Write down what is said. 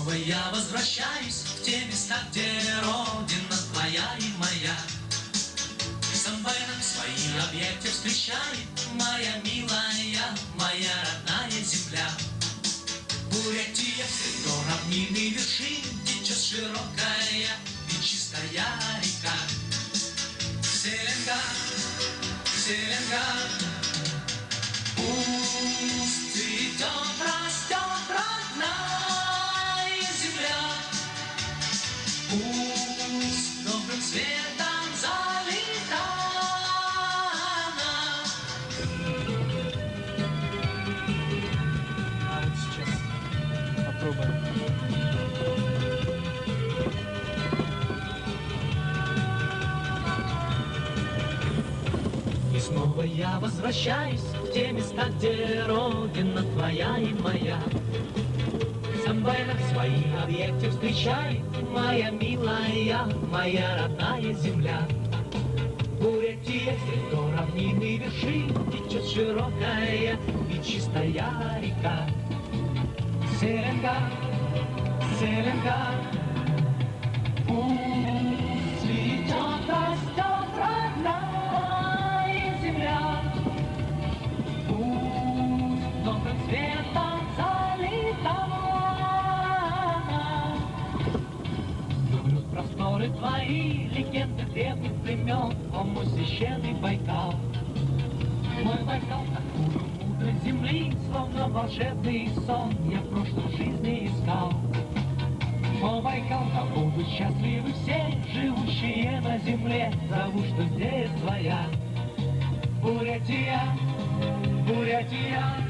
снова я возвращаюсь в те места, где родина твоя и моя. Самбайном свои объекты встречает моя милая, моя родная земля. Бурятия, среди равнины вершин течет широкая и чистая река. Селенга, Селенга, пусть цветет, растет родная земля. Пусть добрым светом залита она. А вот сейчас попробуем. И снова я возвращаюсь в те места, где родина твоя и моя. Самбайнах свои объекты встречает моя милая, моя родная земля. Бурятия, среди равнины вершин течет широкая и чистая река. Селенга, Селенга, пусть цветет, растет родная земля. Пусть добрым светом залита она. Люблю просторы твои, легенды древних племен, о мой священный Байкал. Мой Байкал, такую мудрость земли, словно волшебный сон, я в прошлой жизни искал. О, Байкал, да будут счастливы все, живущие на земле, зову, что здесь твоя. Бурятия, Бурятия.